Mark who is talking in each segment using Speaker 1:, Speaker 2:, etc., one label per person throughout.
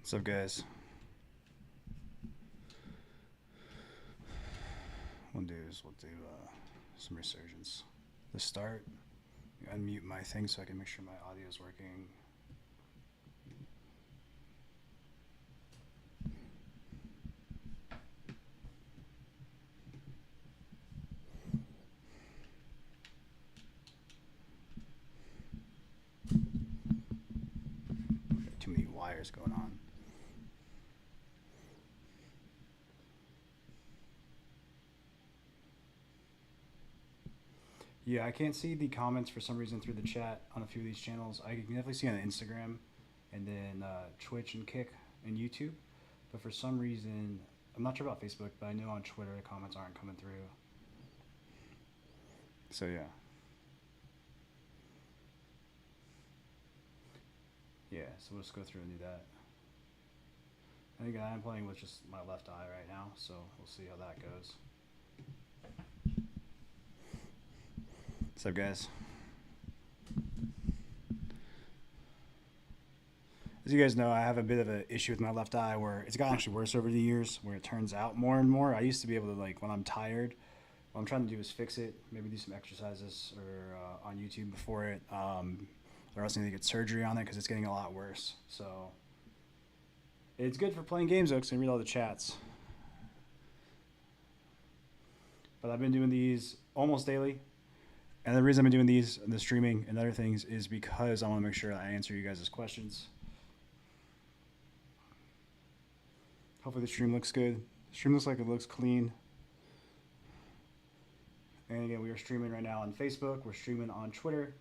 Speaker 1: What's up, guys? We'll do some resurgence. To start, unmute my thing so I can make sure my audio is working. Too many wires going on. Yeah, I can't see the comments for some reason through the chat on a few of these channels. I can definitely see on Instagram and then Twitch and Kick and YouTube. But for some reason, I'm not sure about Facebook, but I know on Twitter the comments aren't coming through. So yeah. Yeah, so we'll just go through and do that. I think I'm playing with just my left eye right now, so we'll see how that goes. What's up, guys? As you guys know, I have a bit of an issue with my left eye where it's gotten actually worse over the years, where it turns out more and more. I used to be able to, like, when I'm tired, what I'm trying to do is fix it, maybe do some exercises or on YouTube before it, or else I need to get surgery on it because it's getting a lot worse. So it's good for playing games, though, because I can read all the chats. But I've been doing these almost daily. And the reason I've been doing these, the streaming and other things, is because I want to make sure I answer you guys' questions. Hopefully the stream looks good. The stream looks like it looks clean. And again, we are streaming right now on Facebook. We're streaming on Twitter.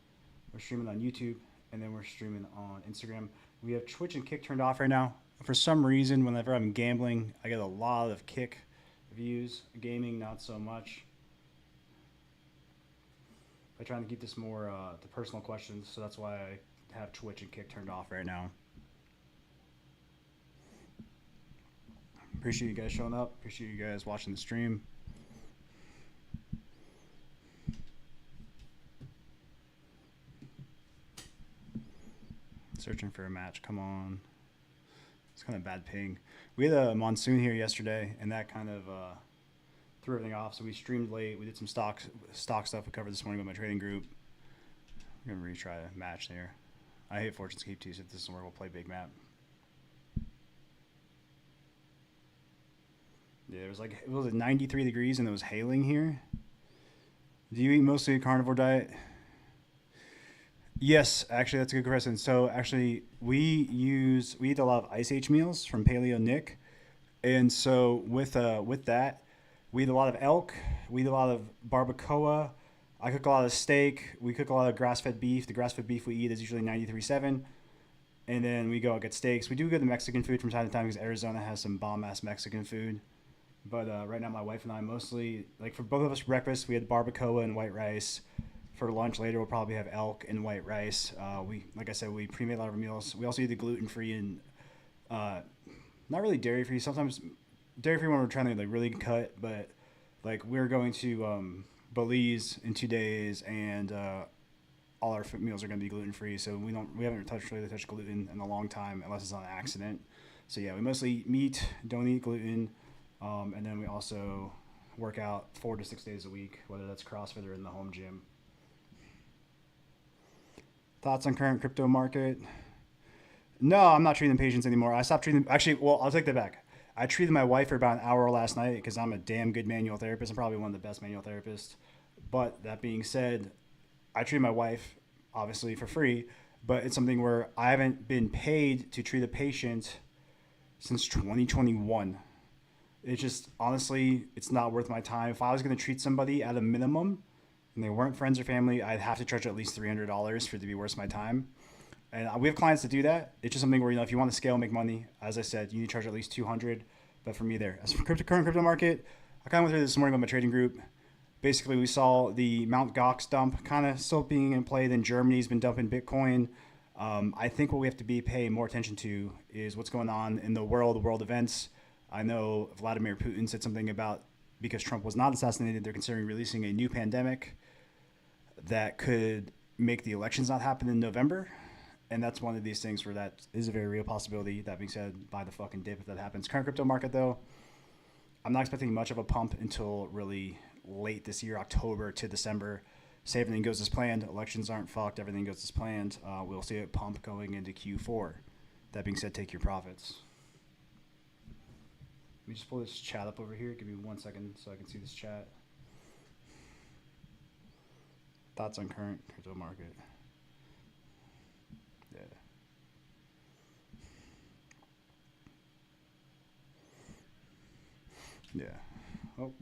Speaker 1: We're streaming on YouTube. And then we're streaming on Instagram. We have Twitch and Kick turned off right now. For some reason, whenever I'm gambling, I get a lot of Kick views. Gaming, not so much. I'm trying to keep this more to personal questions, so that's why I have Twitch and Kick turned off right now. Appreciate you guys showing up. Appreciate you guys watching the stream. Searching for a match. Come on. It's kind of bad ping. We had a monsoon here yesterday, and that kind of threw everything off. So we streamed late. We did some stock stuff we covered this morning with my trading group. We're gonna retry a match there. I hate Fortune's Keep too, so if this is where we'll play big map. Yeah, it was like, it was 93 degrees and it was hailing here. Do you eat mostly a carnivore diet? Yes, actually, that's a good question. So actually, we eat a lot of Ice Age meals from Paleo Nick, and so with that, we eat a lot of elk. We eat a lot of barbacoa. I cook a lot of steak. We cook a lot of grass-fed beef. The grass-fed beef we eat is usually 93.7. And then we go and get steaks. We do get the Mexican food from time to time because Arizona has some bomb-ass Mexican food. But right now, my wife and I mostly, like for both of us breakfast, we had barbacoa and white rice. For lunch later, we'll probably have elk and white rice. Like I said, we pre-made a lot of our meals. We also eat the gluten-free and not really dairy-free. Sometimes dairy-free when we're trying to like really cut, but like we're going to Belize in 2 days, and all our meals are going to be gluten-free. So we haven't really touched gluten in a long time unless it's on accident. So yeah, we mostly eat meat, don't eat gluten, and then we also work out 4 to 6 days a week, whether that's CrossFit or in the home gym. Thoughts on current crypto market? No, I'm not treating patients anymore. I stopped treating. Actually, well, I'll take that back. I treated my wife for about an hour last night because I'm a damn good manual therapist. I'm probably one of the best manual therapists. But that being said, I treated my wife obviously for free, but it's something where I haven't been paid to treat a patient since 2021. It's just honestly, it's not worth my time. If I was going to treat somebody at a minimum and they weren't friends or family, I'd have to charge at least $300 for it to be worth my time. And we have clients that do that. It's just something where, if you want to scale, make money, as I said, you need to charge at least 200. But for me there, as for current crypto market, I kind of went through this morning with my trading group. Basically, we saw the Mount Gox dump kind of still being in play. Then Germany's been dumping Bitcoin. I think what we have to be paying more attention to is what's going on in the world events. I know Vladimir Putin said something about, because Trump was not assassinated, they're considering releasing a new pandemic that could make the elections not happen in November. And that's one of these things where that is a very real possibility. That being said, buy the fucking dip if that happens. Current crypto market though, I'm not expecting much of a pump until really late this year, October to December. Say everything goes as planned, elections aren't fucked, everything goes as planned. We'll see a pump going into Q4. That being said, take your profits. Let me just pull this chat up over here. Give me 1 second so I can see this chat. Thoughts on current crypto market. Yeah. Yeah. Oh.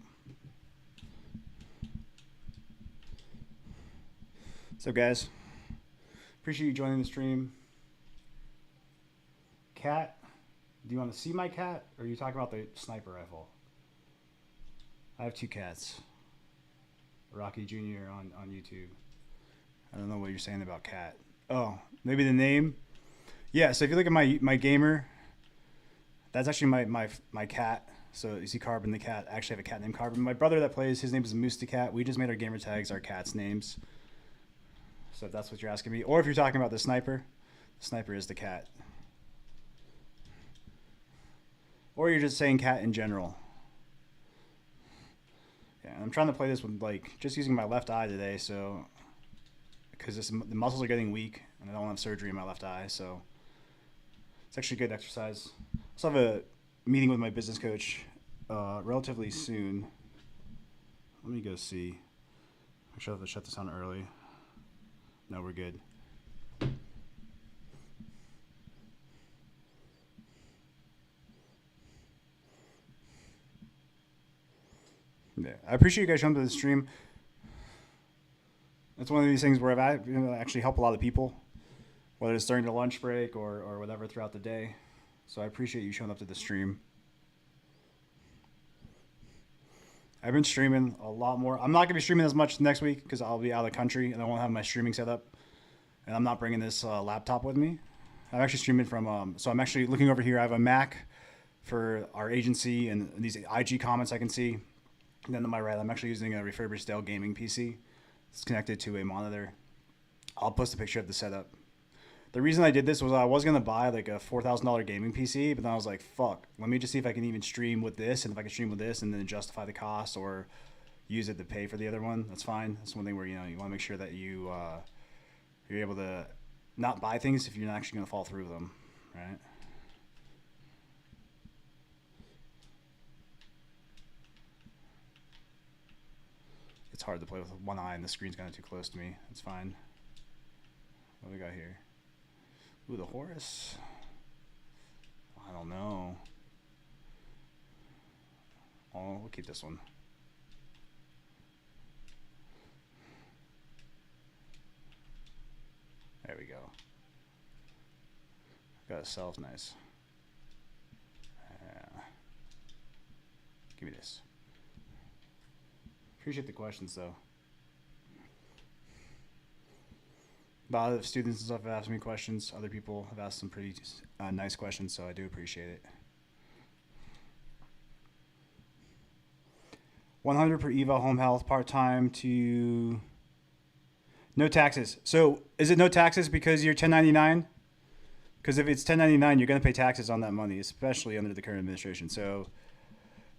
Speaker 1: So guys, appreciate you joining the stream. Cat, do you want to see my cat, or are you talking about the sniper rifle? I have 2 cats. Rocky Jr. on YouTube. I don't know what you're saying about cat. Oh, maybe the name. Yeah. So if you look at my gamer, that's actually my cat. So you see Carbon the cat. I actually have a cat named Carbon. My brother that plays, his name is Moose the cat. We just made our gamer tags our cats' names. So if that's what you're asking me, or if you're talking about the sniper is the cat. Or you're just saying cat in general. Yeah, I'm trying to play this with like just using my left eye today, so because the muscles are getting weak and I don't have surgery in my left eye, so it's actually good exercise. I also have a meeting with my business coach relatively soon. Let me go see. Make sure I have to shut this on early. No, we're good. Yeah, I appreciate you guys showing up to the stream. It's one of these things where I've actually helped a lot of people, whether it's during the lunch break or whatever throughout the day. So I appreciate you showing up to the stream. I've been streaming a lot more. I'm not going to be streaming as much next week because I'll be out of the country and I won't have my streaming set up. And I'm not bringing this laptop with me. I'm actually streaming from, so I'm actually looking over here. I have a Mac for our agency and these IG comments I can see. And then to my right, I'm actually using a refurbished Dell gaming PC. It's connected to a monitor. I'll post a picture of the setup. The reason I did this was I was going to buy like a $4,000 gaming PC, but then I was like, fuck, let me just see if I can even stream with this. And if I can stream with this and then justify the cost or use it to pay for the other one, that's fine. That's one thing where, you want to make sure that you're able to not buy things if you're not actually going to fall through with them, right? It's hard to play with one eye and the screen's kind of too close to me. It's fine. What do we got here? Ooh, the Horus. I don't know. Oh, we'll keep this one. There we go. Got a self, nice. Give me this. Appreciate the questions though. A lot of students and stuff have asked me questions. Other people have asked some pretty nice questions, so I do appreciate it. 100 per eval home health part-time to no taxes. So is it no taxes because you're 1099? Because if it's 1099, you're going to pay taxes on that money, especially under the current administration. So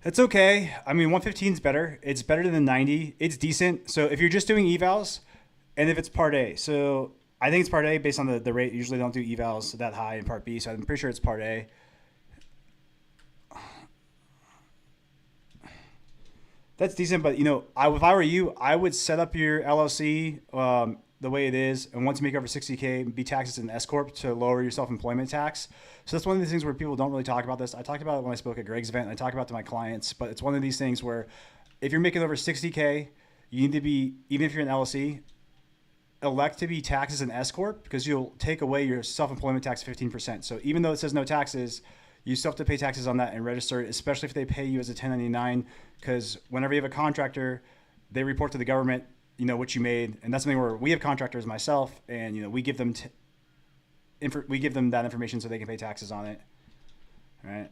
Speaker 1: it's okay. I mean, 115 is better. It's better than the 90. It's decent. So if you're just doing evals, and if it's Part A, so I think it's Part A based on the rate. Usually don't do evals that high in Part B, so I'm pretty sure it's Part A. That's decent, but if I were you, I would set up your LLC the way it is, and once you make over 60K, be taxed as an S corp to lower your self-employment tax. So that's one of the things where people don't really talk about this. I talked about it when I spoke at Greg's event, and I talked about it to my clients, but it's one of these things where if you're making over 60K, you need to be, even if you're an LLC, elect to be taxed as an S corp because you'll take away your self-employment tax 15%. So even though it says no taxes, you still have to pay taxes on that and register it, especially if they pay you as a 1099, because whenever you have a contractor, they report to the government, what you made. And that's something where we have contractors myself, and, we give them that information so they can pay taxes on it. All right.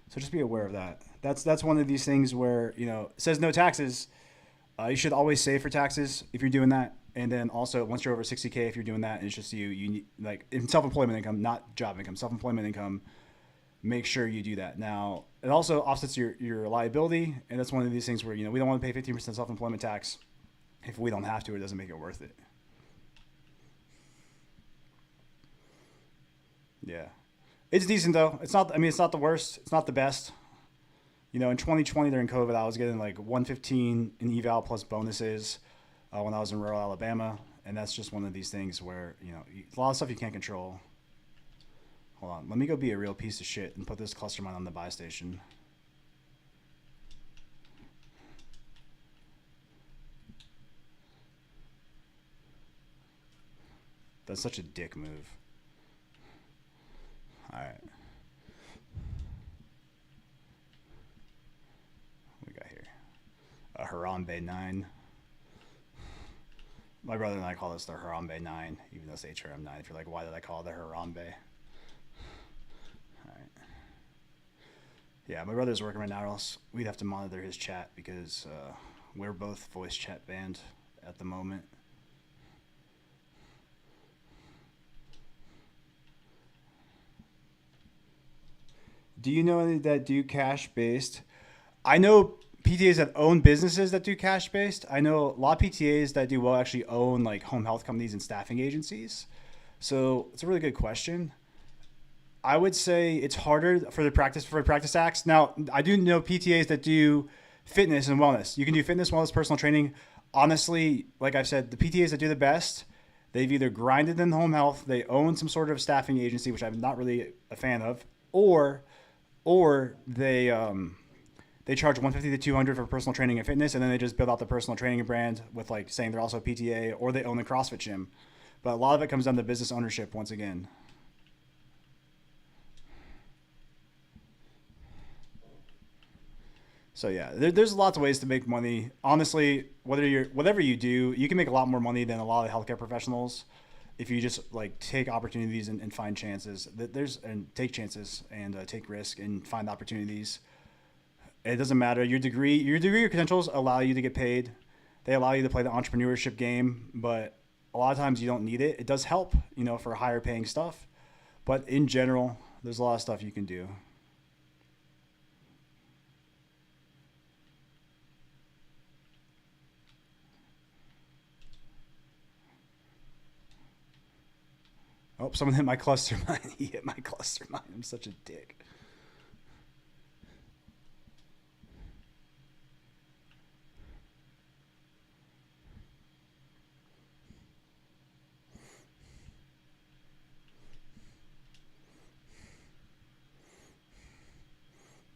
Speaker 1: So just be aware of that. That's one of these things where, it says no taxes. You should always save for taxes if you're doing that. And then also once you're over 60K, if you're doing that, and it's just you need, like in self-employment income, not job income, self-employment income, make sure you do that. Now, it also offsets your liability, and that's one of these things where, we don't want to pay 15% self-employment tax if we don't have to. It doesn't make it worth it. Yeah, it's decent though. It's not. I mean, it's not the worst. It's not the best. In 2020 during COVID, I was getting like 115 in eval plus bonuses when I was in rural Alabama, and that's just one of these things where a lot of stuff you can't control. Hold on, let me go be a real piece of shit and put this cluster mine on the buy station. That's such a dick move. All right. What we got here? A Harambe 9. My brother and I call this the Harambe 9, even though it's HRM 9. If you're like, why did I call it the Harambe? All right. Yeah, my brother's working right now, or else we'd have to monitor his chat because we're both voice chat banned at the moment. Do you know any that do cash based? I know PTAs that own businesses that do cash based. I know a lot of PTAs that do well actually own like home health companies and staffing agencies. So it's a really good question. I would say it's harder for practice acts. Now, I do know PTAs that do fitness and wellness. You can do fitness, wellness, personal training. Honestly, like I've said, the PTAs that do the best, they've either grinded in home health, they own some sort of staffing agency, which I'm not really a fan of, or they charge 150 to 200 for personal training and fitness, and then they just build out the personal training brand with like saying they're also a PTA, or they own the CrossFit gym. But a lot of it comes down to business ownership once again. So yeah, there's lots of ways to make money. Honestly, whatever you do, you can make a lot more money than a lot of healthcare professionals if you just like take opportunities and find chances. And take chances and take risk and find opportunities. It doesn't matter your credentials allow you to get paid. They allow you to play the entrepreneurship game, but a lot of times you don't need it. It does help, for higher paying stuff, but in general, there's a lot of stuff you can do. Oh, someone hit my cluster mine. He hit my cluster mine. I'm such a dick.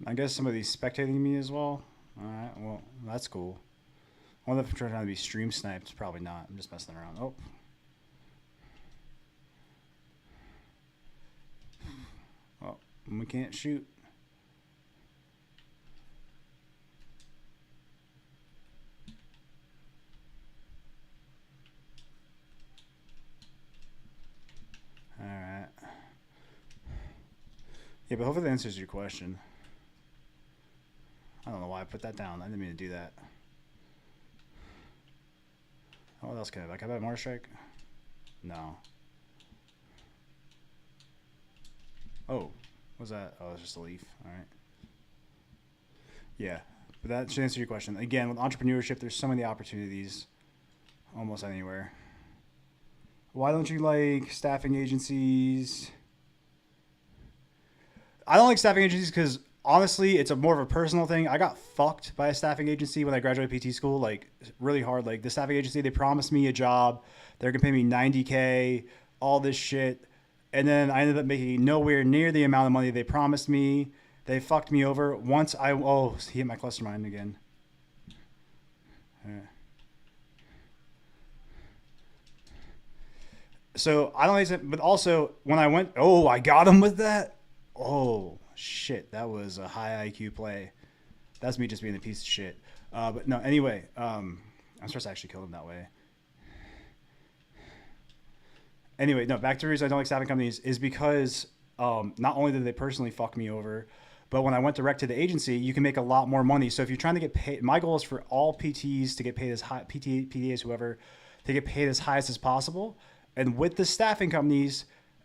Speaker 1: I guess somebody's spectating me as well. All right, well, that's cool. I wonder if I'm trying to be stream sniped. Probably not. I'm just messing around. Oh, well, we can't shoot. All right. Yeah, but hopefully that answers your question. I don't know why I put that down. I didn't mean to do that. Oh, what else can I buy? Can I buy Mortar Strike? No. Oh, what's that? Oh, it's just a leaf. All right. Yeah, but that should answer your question. Again, with entrepreneurship, there's so many opportunities almost anywhere. Why don't you like staffing agencies? I don't like staffing agencies because honestly, it's a more of a personal thing. I got fucked by a staffing agency when I graduated PT school, like really hard. Like the staffing agency, they promised me a job. They're gonna pay me 90K, all this shit. And then I ended up making nowhere near the amount of money they promised me. They fucked me over. He hit my cluster mine again. Yeah. So I don't like it, but also when I went, I got him with that. Oh shit, that was a high IQ play. That's me just being a piece of shit. But no, anyway, I'm supposed to actually kill him that way. Anyway, no, back to the reason I don't like staffing companies is because not only did they personally fuck me over, but when I went direct to the agency, you can make a lot more money. So if you're trying to get paid, my goal is for all PTs to get paid as high, PTAs, whoever, to get paid as high as possible. And with the staffing companies,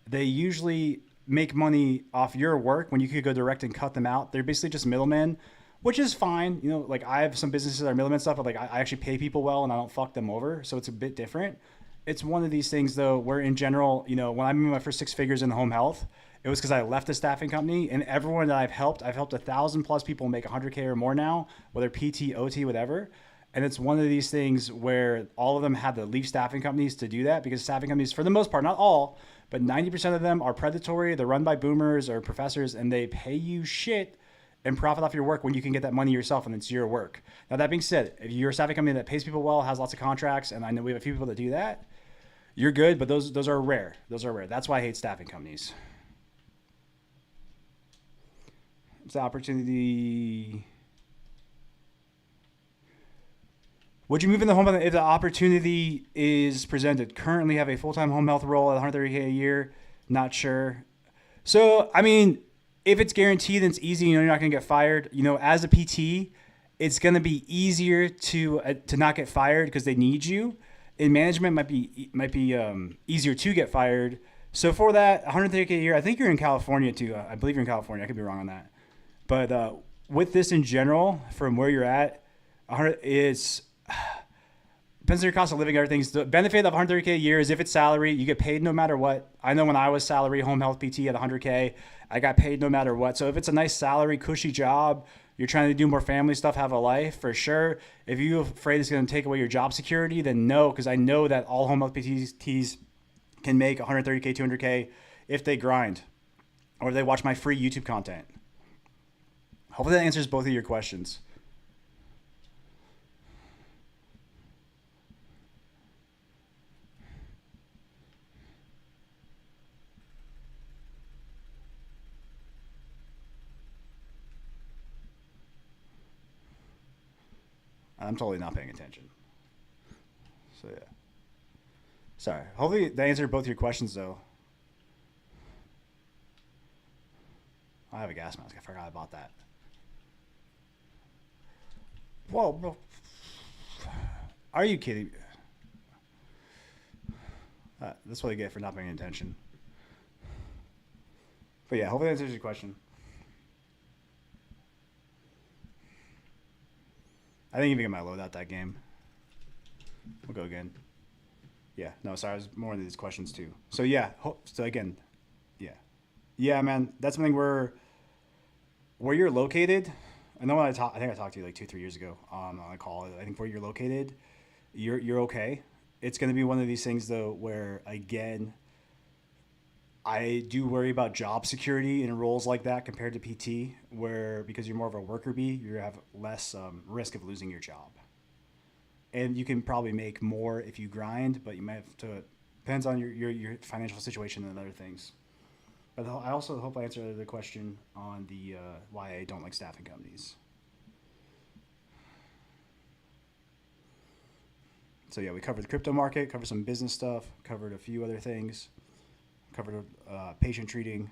Speaker 1: they usually make money off your work when you could go direct and cut them out. They're basically just middlemen, which is fine. You know, like I have some businesses that are middlemen stuff, but like I actually pay people well and I don't fuck them over. So it's a bit different. It's one of these things though, where in general, you know, when I made my first 6 figures in home health, it was because I left a staffing company, and everyone that I've helped 1,000+ people make 100K or more now, whether PT, OT, whatever. And it's one of these things where all of them have to leave staffing companies to do that, because staffing companies, for the most part, not all, but 90% of them are predatory. They're run by boomers or professors, and they pay you shit and profit off your work when you can get that money yourself and it's your work. Now, that being said, if you're a staffing company that pays people well, has lots of contracts, and I know we have a few people that do that, you're good, but those are rare. Those are rare. That's why I hate staffing companies. It's the opportunity. Would you move in the home health if the opportunity is presented? Currently have a full-time home health role at 130K a year. Not sure. So, I mean, if it's guaranteed and it's easy, you know, you're not going to get fired. You know, as a PT, it's going to be easier to not get fired because they need you. In management, might be easier to get fired. So for that 130K a year, I think you're in California too. I believe you're in California. I could be wrong on that. But with this in general, from where you're at, it's depends on your cost of living. Everything's the benefit of 130K a year is if it's salary, you get paid no matter what. I know when I was salary home health PT at 100K, I got paid no matter what. So if it's a nice salary, cushy job, you're trying to do more family stuff, have a life, for sure. If you're afraid it's going to take away your job security, then no, because I know that all home health PTs can make 130K, 200K if they grind or they watch my free YouTube content. Hopefully that answers both of your questions. I'm totally not paying attention. So yeah. Sorry. Hopefully that answered both your questions though. I have a gas mask. I forgot about that. Whoa, bro. Are you kidding? That's what I get for not paying attention. But yeah, hopefully that answers your question. I didn't even get my load out that game. We'll go again. Yeah, no, sorry, I was more into these questions too. So yeah, so again, yeah. Yeah, man, that's something where you're located. I know when I think I talked to you like 2-3 years ago on a call. I think where you're located, you're okay. It's going to be one of these things though where again, I do worry about job security in roles like that compared to PT, where because you're more of a worker bee, you have less risk of losing your job, and you can probably make more if you grind, but you might have to. Depends on your financial situation and other things. But I also hope I answered the question on the why I don't like staffing companies. So yeah, we covered the crypto market, covered some business stuff, covered a few other things, covered patient treating.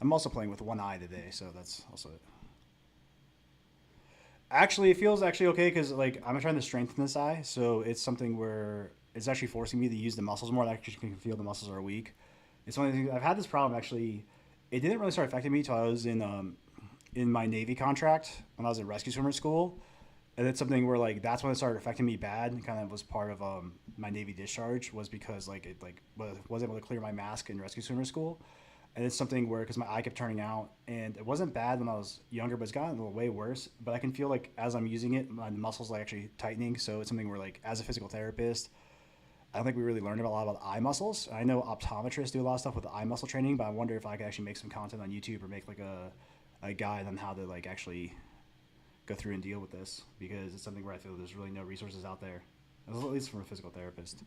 Speaker 1: I'm also playing with one eye today, so that's also it. Actually, it feels actually okay because like I'm trying to strengthen this eye, so it's something where it's actually forcing me to use the muscles more. I actually can feel the muscles are weak. It's one of the things I've had this problem actually. It didn't really start affecting me until I was in my Navy contract when I was in rescue swimmer school, and it's something where like that's when it started affecting me bad. And kind of was part of my Navy discharge was because like it like was able to clear my mask in rescue swimmer school. And it's something where because my eye kept turning out, and it wasn't bad when I was younger, but it's gotten a little way worse. But I can feel like as I'm using it, my muscles like actually tightening. So it's something where like as a physical therapist, I don't think we really learned a lot about eye muscles. I know optometrists do a lot of stuff with eye muscle training, but I wonder if I could actually make some content on YouTube or make like a guide on how to like actually go through and deal with this, because it's something where I feel there's really no resources out there, at least from a physical therapist.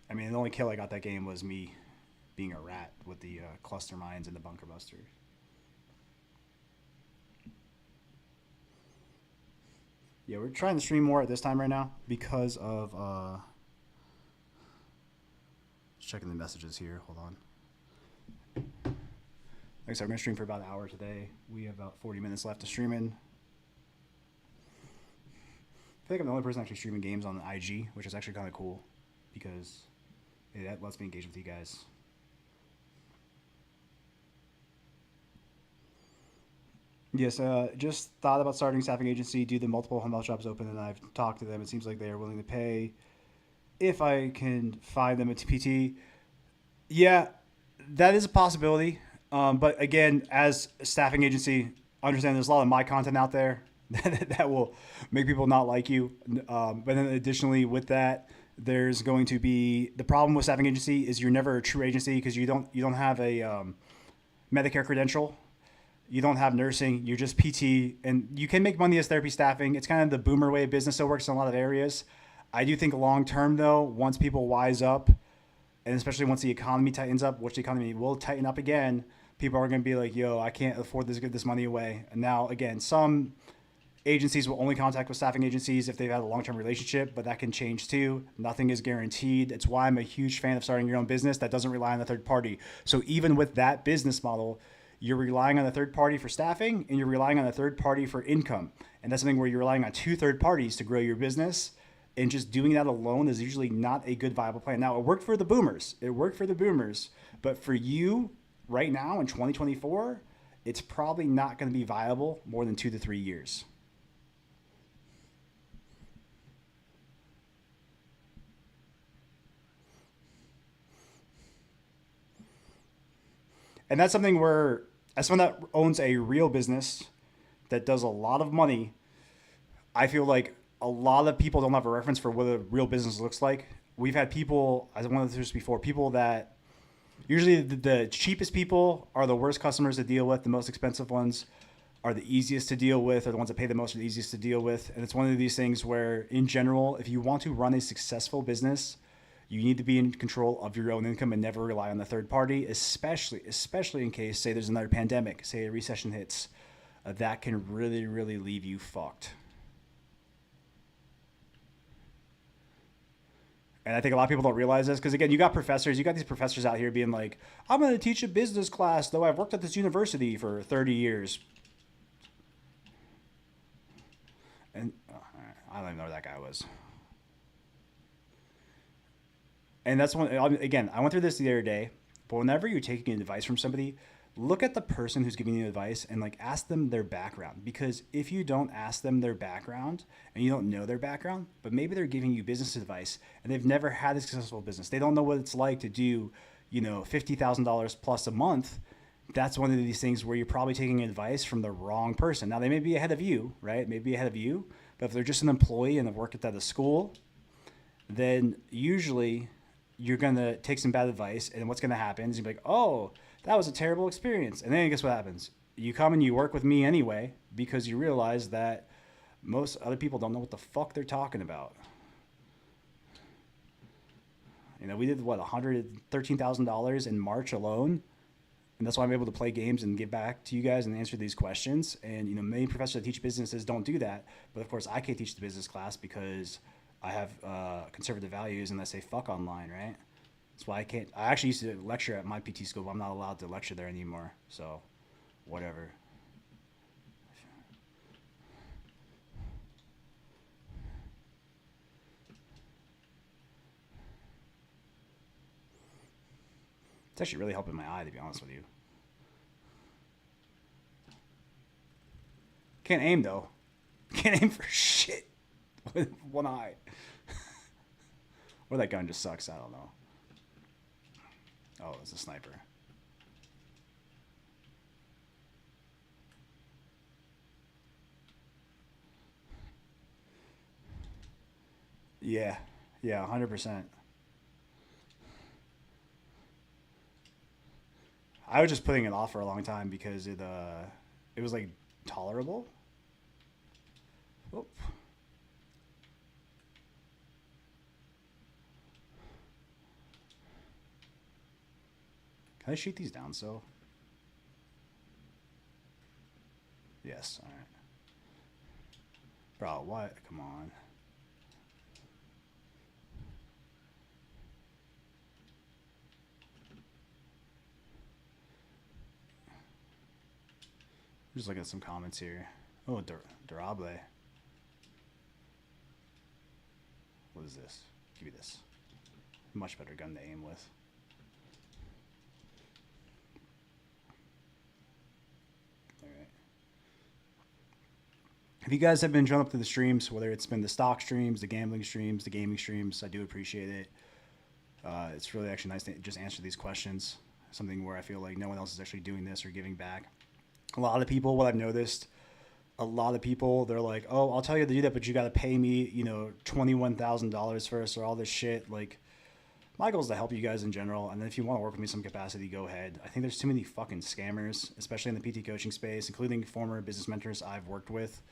Speaker 1: I mean, the only kill I got that game was me being a rat with the cluster mines and the bunker buster. Yeah, we're trying to stream more at this time right now because of just checking the messages here. Hold on. Like I said, we're gonna stream for about an hour today. We have about 40 minutes left to streaming. I feel like I'm the only person actually streaming games on IG, which is actually kind of cool because that lets me engage with you guys. Yes, just thought about starting a staffing agency, do the multiple home health jobs open, and I've talked to them. It seems like they are willing to pay if I can find them a PT. Yeah, that is a possibility. But again, as a staffing agency, understand there's a lot of my content out there that will make people not like you. But then additionally, with that, there's going to be the problem with staffing agency is you're never a true agency because you don't have a Medicare credential. You don't have nursing. You're just PT, and you can make money as therapy staffing. It's kind of the boomer way of business. So it works in a lot of areas. I do think long term though, once people wise up, and especially once the economy tightens up, which the economy will tighten up again, people are going to be like, "Yo, I can't afford to give this money away." And now, again, some agencies will only contact with staffing agencies if they've had a long-term relationship, but that can change too. Nothing is guaranteed. It's why I'm a huge fan of starting your own business that doesn't rely on a third party. So even with that business model, you're relying on a third party for staffing and you're relying on a third party for income. And that's something where you're relying on two third parties to grow your business. And just doing that alone is usually not a good viable plan. Now, it worked for the boomers. It worked for the boomers. But for you right now in 2024, it's probably not going to be viable more than 2 to 3 years. And that's something where, as someone that owns a real business that does a lot of money, I feel like a lot of people don't have a reference for what a real business looks like. We've had people, as one of this before, people that usually the cheapest people are the worst customers to deal with. The most expensive ones are the easiest to deal with, or the ones that pay the most are the easiest to deal with. And it's one of these things where, in general, if you want to run a successful business, you need to be in control of your own income and never rely on the third party, especially in case, say, there's another pandemic, say a recession hits, that can really, really leave you fucked. And I think a lot of people don't realize this because, again, you got these professors out here being like, I'm going to teach a business class, though I've worked at this university for 30 years. And I don't even know where that guy was. And that's one, again, I went through this the other day, but whenever you're taking advice from somebody, look at the person who's giving you advice and like ask them their background. Because if you don't ask them their background and you don't know their background, but maybe they're giving you business advice and they've never had a successful business, they don't know what it's like to do, $50,000 plus a month. That's one of these things where you're probably taking advice from the wrong person. Now they may be ahead of you, right? Maybe ahead of you, but if they're just an employee and they work at a school, then usually you're gonna take some bad advice, and what's gonna happen is you're like, oh, that was a terrible experience, and then guess what happens? You come and you work with me anyway because you realize that most other people don't know what the fuck they're talking about. We did what $113,000 in March alone, and that's why I'm able to play games and give back to you guys and answer these questions. And many professors that teach businesses don't do that, but of course I can't teach the business class because I have conservative values and I say fuck online, right? That's why I can't. I actually used to lecture at my PT school, but I'm not allowed to lecture there anymore. So, whatever. It's actually really helping my eye, to be honest with you. Can't aim though. Can't aim for shit with one eye. Or that gun just sucks. I don't know. Oh, it's a sniper. Yeah, yeah, 100%. I was just putting it off for a long time because it was like tolerable. Oh, can I shoot these down? So yes. All right, bro. What? Come on. Just looking at some comments here. Oh, Durable. What is this? Give me this. Much better gun to aim with. All right. If you guys have been showing up to the streams, whether it's been the stock streams, the gambling streams, the gaming streams, I do appreciate it. It's really actually nice to just answer these questions. Something where I feel like no one else is actually doing this or giving back. A lot of people, what I've noticed, a lot of people, they're like, oh, I'll tell you to do that, but you got to pay me, $21,000 first or all this shit. Like, my goal is to help you guys in general. And then if you want to work with me in some capacity, go ahead. I think there's too many fucking scammers, especially in the PT coaching space, including former business mentors I've worked with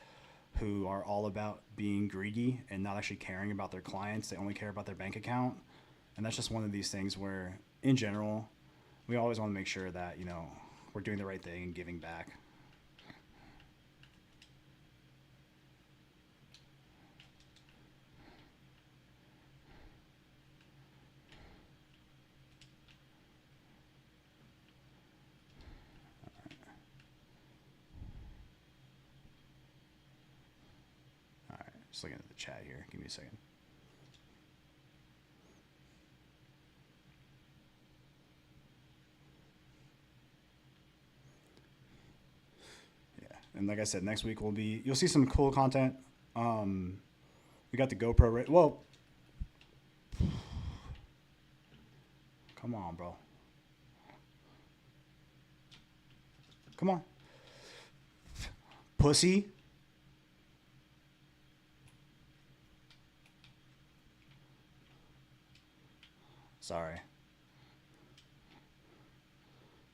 Speaker 1: who are all about being greedy and not actually caring about their clients. They only care about their bank account. And that's just one of these things where, in general, we always want to make sure that, we're doing the right thing and giving back. All right, just looking at the chat here. Give me a second. And like I said, next week you'll see some cool content. We got the GoPro. Well, come on, bro. Come on. Pussy. Sorry.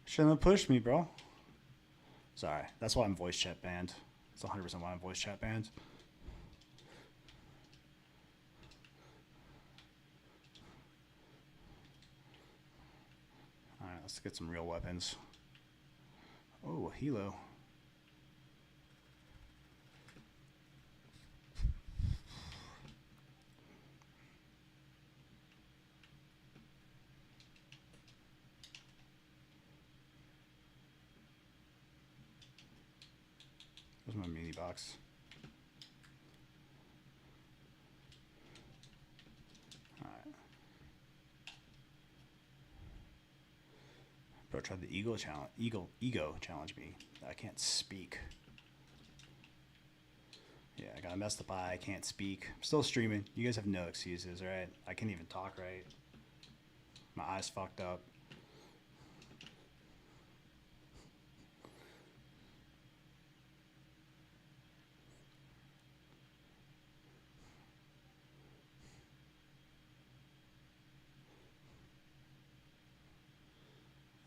Speaker 1: Shouldn't have pushed me, bro. Sorry. That's why I'm voice chat banned. It's 100% why I'm voice chat banned. Alright, let's get some real weapons. Oh, a Hilo. Where's my mini box? Alright. Bro tried the ego challenge me. I can't speak. Yeah, I got a messed up eye. I can't speak. I'm still streaming. You guys have no excuses, right? I can't even talk right. My eye's fucked up.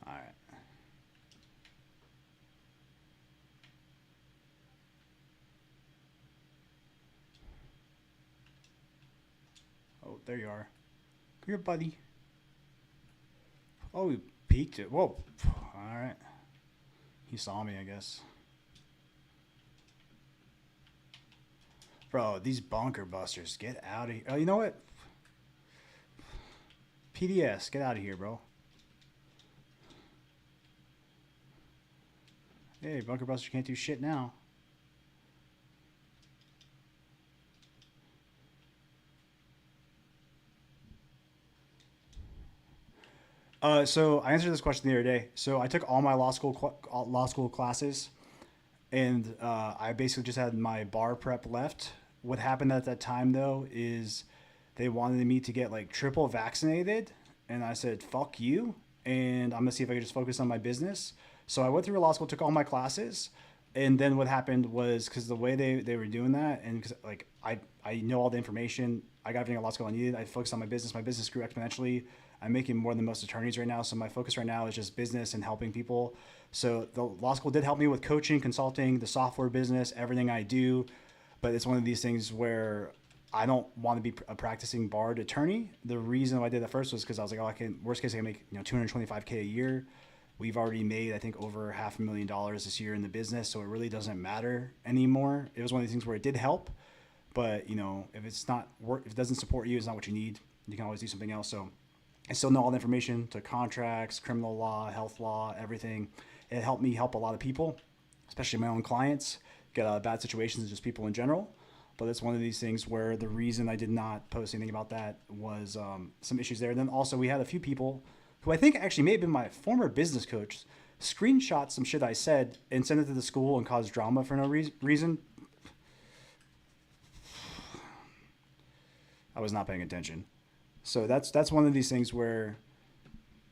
Speaker 1: Alright. Oh, there you are. Come here, buddy. Oh, he peeked it. Whoa. Alright. He saw me, I guess. Bro, these bunker busters, get out of here. Oh, you know what? PDS, get out of here, bro. Hey, bunker buster can't do shit now. So I answered this question the other day. So I took all my law school classes, and I basically just had my bar prep left. What happened at that time though is they wanted me to get like triple vaccinated, and I said fuck you, and I'm gonna see if I could just focus on my business. So I went through law school, took all my classes, and then what happened was because the way they were doing that, and because like I know all the information, I got everything at law school I needed. I focused on my business. My business grew exponentially. I'm making more than most attorneys right now, so my focus right now is just business and helping people. So the law school did help me with coaching, consulting, the software business, everything I do. But it's one of these things where I don't want to be a practicing barred attorney. The reason why I did that first was because I was like, oh, worst case I can make $225K a year. We've already made, I think, over $500,000 this year in the business, so it really doesn't matter anymore. It was one of these things where it did help, but if it's not work, if it doesn't support you, it's not what you need. You can always do something else. So I still know all the information to contracts, criminal law, health law, everything. It helped me help a lot of people. especially my own clients, get out of bad situations and just people in general. But it's one of these things where the reason I did not post anything about that was some issues there. And then also we had a few people who I think actually may have been my former business coach screenshot some shit I said and send it to the school and cause drama for no reason. I was not paying attention. So that's one of these things where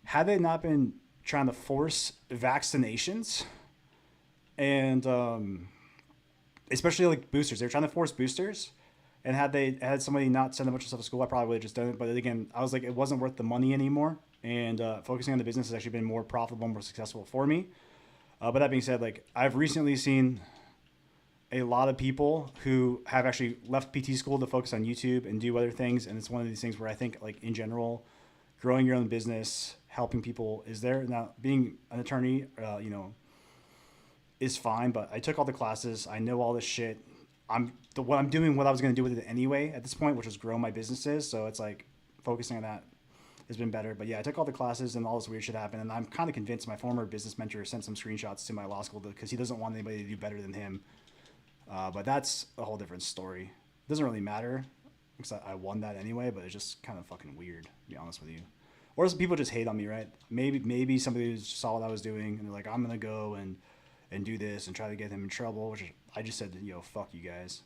Speaker 1: had they not been trying to force vaccinations and especially like boosters, they're trying to force boosters. And had they had somebody not send a bunch of stuff to school, I probably would have just done it. But again, I was like, it wasn't worth the money anymore. And focusing on the business has actually been more profitable, more successful for me. But that being said, like I've recently seen a lot of people who have actually left PT school to focus on YouTube and do other things. And it's one of these things where I think like in general, growing your own business, helping people is there. Now being an attorney, is fine, but I took all the classes. I know all this shit. What I'm doing, what I was going to do with it anyway at this point, which was grow my businesses. So it's like focusing on that has been better. But yeah, I took all the classes and all this weird shit happened. And I'm kind of convinced my former business mentor sent some screenshots to my law school because he doesn't want anybody to do better than him. But that's a whole different story. It doesn't really matter because I won that anyway, but it's just kind of fucking weird, to be honest with you. Or some people just hate on me, right? Maybe somebody saw what I was doing and they're like, I'm going to go and do this and try to get him in trouble, which I just said, fuck you guys.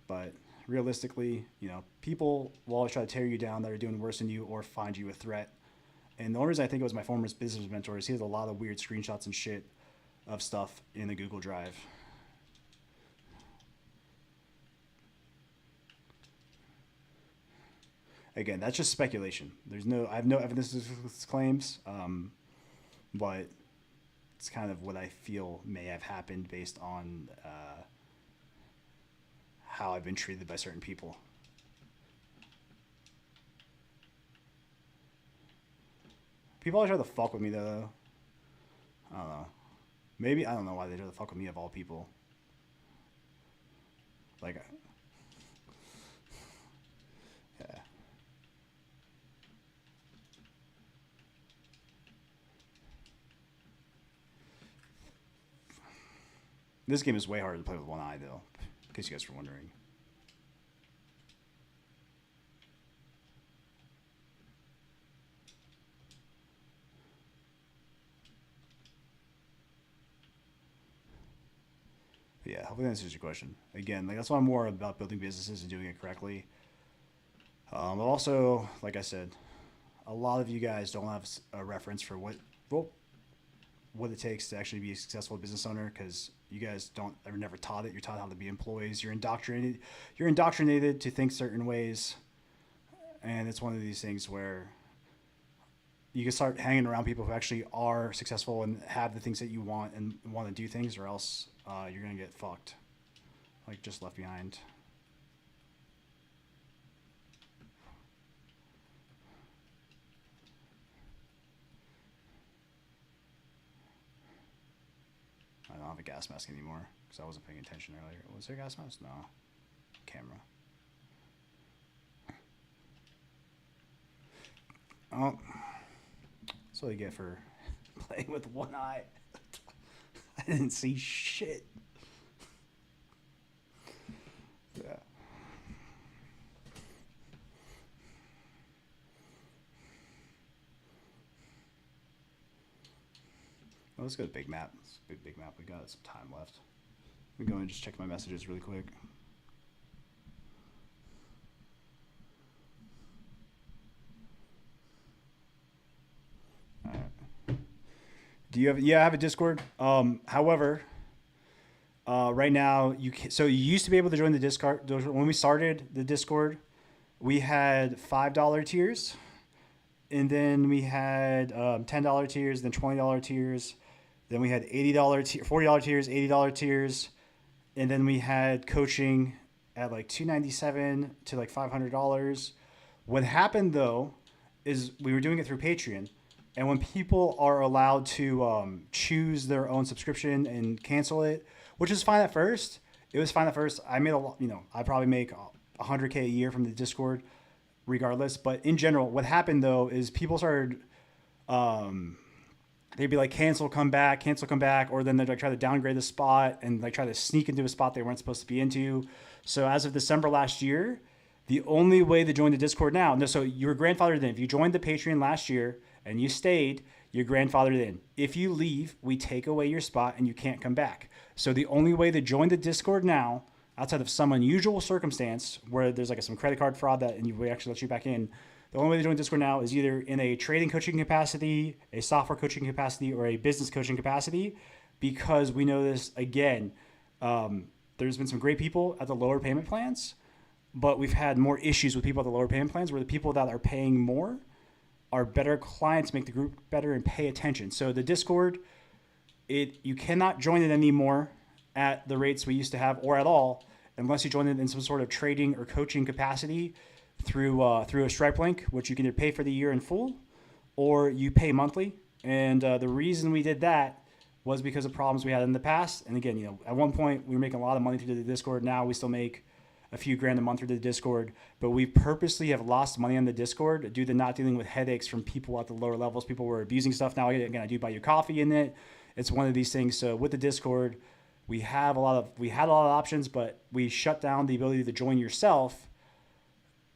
Speaker 1: But realistically, people will always try to tear you down that are doing worse than you or find you a threat. And the only reason I think it was my former business mentor is he has a lot of weird screenshots and shit of stuff in the Google Drive. Again, that's just speculation. I have no evidence of his claims, but it's kind of what I feel may have happened based on how I've been treated by certain people. People always try to fuck with me though. I don't know. Maybe I don't know why they try to fuck with me of all people. Like, yeah. This game is way harder to play with one eye, though, in case you guys were wondering. But yeah, hopefully that answers your question. Again, like that's why I'm more about building businesses and doing it correctly. But also, like I said, a lot of you guys don't have a reference for what it takes to actually be a successful business owner because you guys are never taught it. You're taught how to be employees. You're indoctrinated to think certain ways, and it's one of these things where you can start hanging around people who actually are successful and have the things that you want and want to do things, or else you're gonna get fucked, like just left behind. I don't have a gas mask anymore because I wasn't paying attention earlier. Was there a gas mask? No. Camera. Oh. That's what I get for playing with one eye. I didn't see shit. Yeah. Well, let's go to Big Map. It's a big map. We got some time left. Let me go and just check my messages really quick. All right. Do you have? Yeah, I have a Discord. However, right now so you used to be able to join the Discord. When we started the Discord, we had $5 tiers, and then we had $10 tiers, then $20 tiers. Then we had $80 $40 tiers, $80 tiers, and then we had coaching at like $297 to like $500. What happened though is we were doing it through Patreon, and when people are allowed to choose their own subscription and cancel it, which is fine at first. It was fine at first. I made a lot. I probably make $100K a year from the Discord, regardless. But in general, what happened though is people started they'd be like cancel, come back, or then they'd like try to downgrade the spot and like try to sneak into a spot they weren't supposed to be into. So as of December last year, the only way to join the Discord now, no, so you were grandfathered in. If you joined the Patreon last year and you stayed, you're grandfathered in. If you leave, we take away your spot and you can't come back. So the only way to join the Discord now, outside of some unusual circumstance where there's like some credit card fraud that and we actually let you back in, the only way to join Discord now is either in a trading coaching capacity, a software coaching capacity, or a business coaching capacity, because we know this again. There's been some great people at the lower payment plans, but we've had more issues with people at the lower payment plans where the people that are paying more are better clients, make the group better, and pay attention. So the Discord, you cannot join it anymore at the rates we used to have or at all unless you join it in some sort of trading or coaching capacity through a Stripe link, which you can either pay for the year in full or you pay monthly. And the reason we did that was because of problems we had in the past. And again, at one point we were making a lot of money through the Discord. Now we still make a few grand a month through the Discord, but we purposely have lost money on the Discord due to not dealing with headaches from people at the lower levels. People were abusing stuff. Now, again, I do buy you coffee in it. It's one of these things. So with the Discord, we had a lot of options, but we shut down the ability to join yourself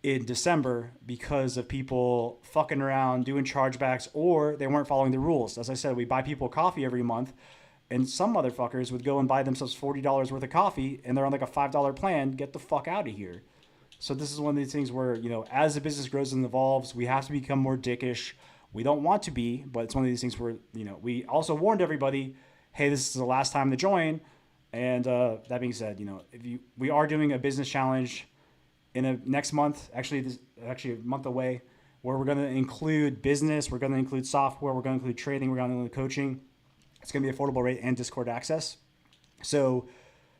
Speaker 1: in December because of people fucking around, doing chargebacks, or they weren't following the rules. As I said, we buy people coffee every month, and some motherfuckers would go and buy themselves $40 worth of coffee, and they're on like a $5 plan. Get the fuck out of here. So this is one of these things where, as the business grows and evolves, we have to become more dickish. We don't want to be, but it's one of these things where, we also warned everybody, hey, this is the last time to join. And that being said, we are doing a business challenge in a next month, actually a month away, where we're going to include business, we're going to include software, we're going to include trading, we're going to include coaching. It's going to be affordable rate and Discord access. So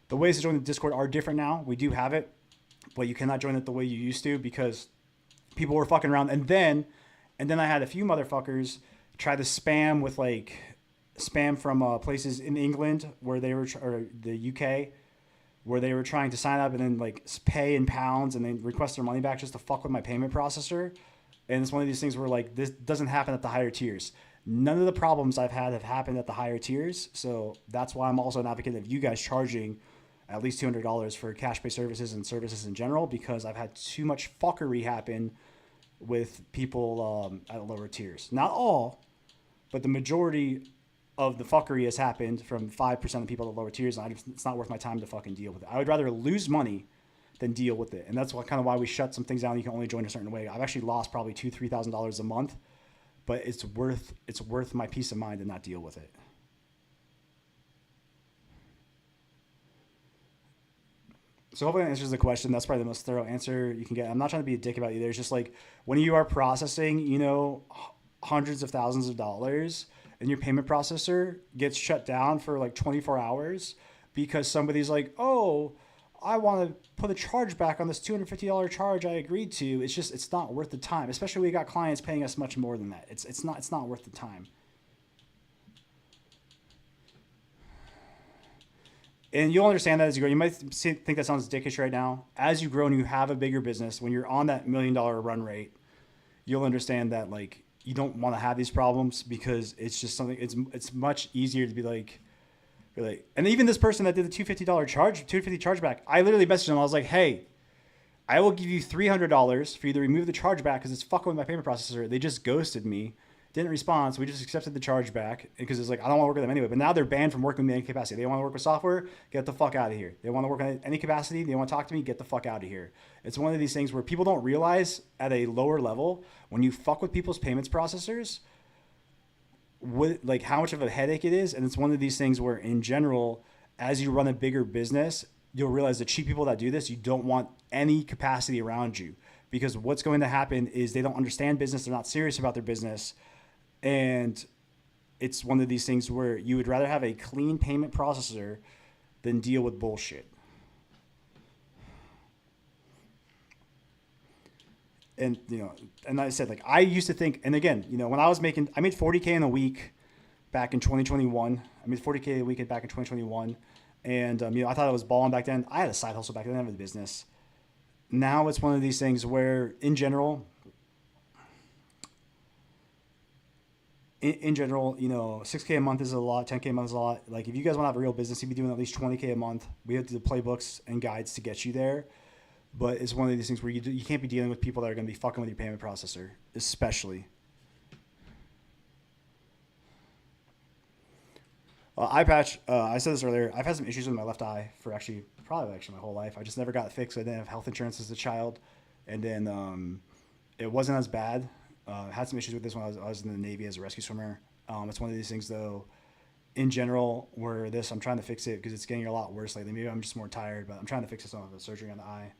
Speaker 1: the ways to join the Discord are different now. We do have it, but you cannot join it the way you used to because people were fucking around. And then I had a few motherfuckers try to spam from places in England where they were, or the UK, where they were trying to sign up and then like pay in pounds and then request their money back just to fuck with my payment processor. And it's one of these things where like this doesn't happen at the higher tiers. None of the problems I've had have happened at the higher tiers. So that's why I'm also an advocate of you guys charging at least $200 for cash pay services and services in general, because I've had too much fuckery happen with people at lower tiers. Not all, but the majority of the fuckery has happened from 5% of people at the lower tiers. And it's not worth my time to fucking deal with it. I would rather lose money than deal with it. And that's kind of why we shut some things down. You can only join a certain way. I've actually lost probably $2,000-$3,000 a month, but it's worth my peace of mind to not deal with it. So hopefully that answers the question. That's probably the most thorough answer you can get. I'm not trying to be a dick about either. It's just like when you are processing, hundreds of thousands of dollars and your payment processor gets shut down for like 24 hours because somebody's like, oh, I want to put a charge back on this $250 charge I agreed to. It's not worth the time, especially when we got clients paying us much more than that. It's not worth the time. And you'll understand that as you grow. You might think that sounds dickish right now. As you grow and you have a bigger business, when you're on that $1 million run rate, you'll understand that like you don't want to have these problems because it's just something. It's much easier to be like. And even this person that did the $250 $250 chargeback, I literally messaged him. I was like, hey, I will give you $300 for you to remove the chargeback because it's fucking with my payment processor. They just ghosted me, didn't respond, so we just accepted the chargeback because it's like I don't want to work with them anyway. But now they're banned from working with me in any capacity. They want to work with software, get the fuck out of here. They want to work in any capacity, they want to talk to me, get the fuck out of here. It's one of these things where people don't realize at a lower level when you fuck with people's payments processors, like how much of a headache it is. And it's one of these things where in general, as you run a bigger business, you'll realize the cheap people that do this, you don't want any capacity around you because what's going to happen is they don't understand business. They're not serious about their business. And it's one of these things where you would rather have a clean payment processor than deal with bullshit. And, and I said, like, I used to think, and again, when I made 40K in a week back in 2021. I made 40K a week back in 2021. And, I thought I was balling back then. I had a side hustle back then. I didn't have a business. Now it's one of these things where, in general, in general, 6K a month is a lot, 10K a month is a lot. Like if you guys want to have a real business, you'd be doing at least 20K a month. We have the playbooks and guides to get you there. But it's one of these things where you can't be dealing with people that are going to be fucking with your payment processor, especially. Eye patch. I said this earlier. I've had some issues with my left eye for probably my whole life. I just never got it fixed. I didn't have health insurance as a child, and then it wasn't as bad. Had some issues with this when I was in the Navy as a rescue swimmer. It's one of these things though. In general, where I'm trying to fix it because it's getting a lot worse lately. Maybe I'm just more tired, but I'm trying to fix this on the surgery on the eye.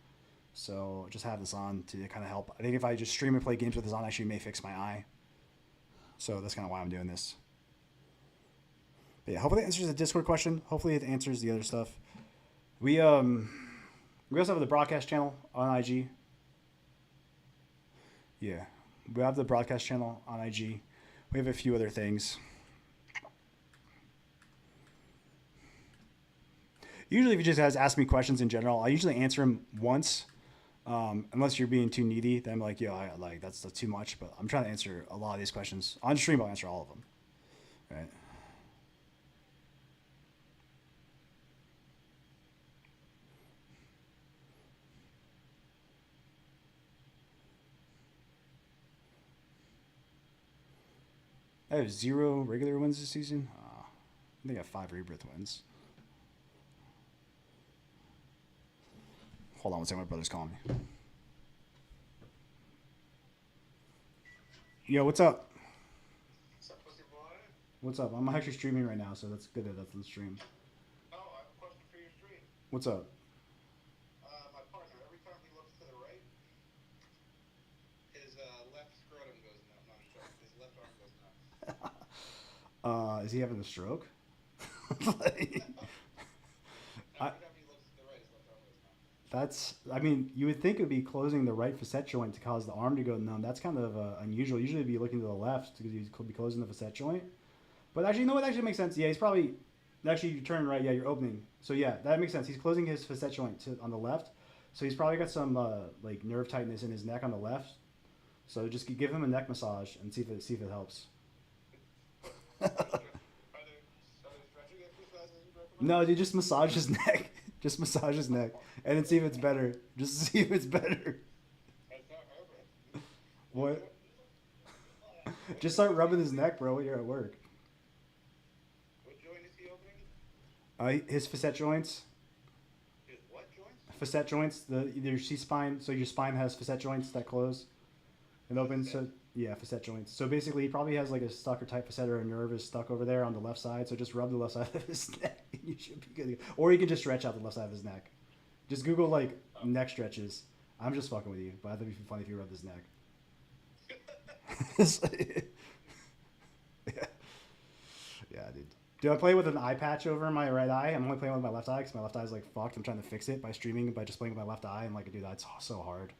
Speaker 1: So just have this on to kind of help. I think if I just stream and play games with this on, actually may fix my eye. So that's kind of why I'm doing this. But yeah, hopefully it answers the Discord question. Hopefully it answers the other stuff. We also have the broadcast channel on IG. Yeah, we have the broadcast channel on IG. We have a few other things. Usually, if you just guys ask me questions in general, I usually answer them once. Unless you're being too needy, then I'm like, that's too much. But I'm trying to answer a lot of these questions on stream. I'll answer all of them. Right. I have 0 regular wins this season. I think I have 5 rebirth wins. Hold on one second, my brother's calling me. Yo, what's up?
Speaker 2: What's up, pussy boy?
Speaker 1: What's up? I'm actually streaming right now, so that's good that that's the stream.
Speaker 2: Oh, I have a question for your stream.
Speaker 1: What's up?
Speaker 2: My partner, every time he looks to the right, his left scrotum goes numb. Not stroke. His left arm goes numb.
Speaker 1: Is he having a stroke?
Speaker 2: Every time he looks to the right, his left arm goes numb.
Speaker 1: You would think it would be closing the right facet joint to cause the arm to go numb. That's kind of unusual. Usually it'd be looking to the left because you'd be closing the facet joint. But actually, no, it actually makes sense. Yeah, he's probably, you turn right. Yeah, you're opening. So yeah, that makes sense. He's closing his facet joint on the left. So he's probably got some nerve tightness in his neck on the left. So just give him a neck massage and see if it helps.
Speaker 2: Are there stretching exercises you recommend?
Speaker 1: No, dude, just massage his neck. Just massage his neck and then see if it's better. Just see if it's better.
Speaker 2: That's not hard.
Speaker 1: What? Just start rubbing his neck, bro, when you're at work.
Speaker 2: What joint is he opening?
Speaker 1: His facet joints.
Speaker 2: His what joints?
Speaker 1: Facet joints. Your C-spine. So your spine has facet joints that close and open. So yeah, facet joints. So basically, he probably has like a stuck or tight facet or a nerve is stuck over there on the left side. So just rub the left side of his neck, and you should be good. Or you can just stretch out the left side of his neck. Just Google neck stretches. I'm just fucking with you, but I think it'd be funny if you rubbed his neck. Yeah, dude. Do I play with an eye patch over my right eye? I'm only playing with my left eye because my left eye is fucked. I'm trying to fix it by streaming by just playing with my left eye. And dude, that's so hard.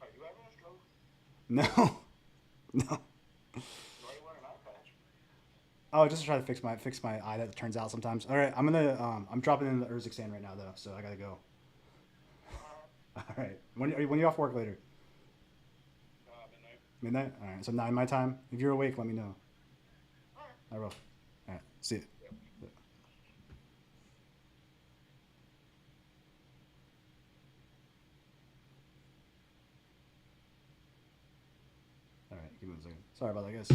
Speaker 2: Are you having a stroke?
Speaker 1: No, no.
Speaker 2: Why are you wearing an eye patch?
Speaker 1: Oh, just to try to fix my eye that turns out sometimes. All right, I'm dropping in the Urzikstan right now though, so I gotta go. All right. When are you off work later?
Speaker 2: Midnight.
Speaker 1: Midnight. All right. So 9 my time. If you're awake, let me know.
Speaker 2: All right.
Speaker 1: I will. All right. See you.
Speaker 2: Yep.
Speaker 1: All right. Give me 1 second. Sorry about that, guys.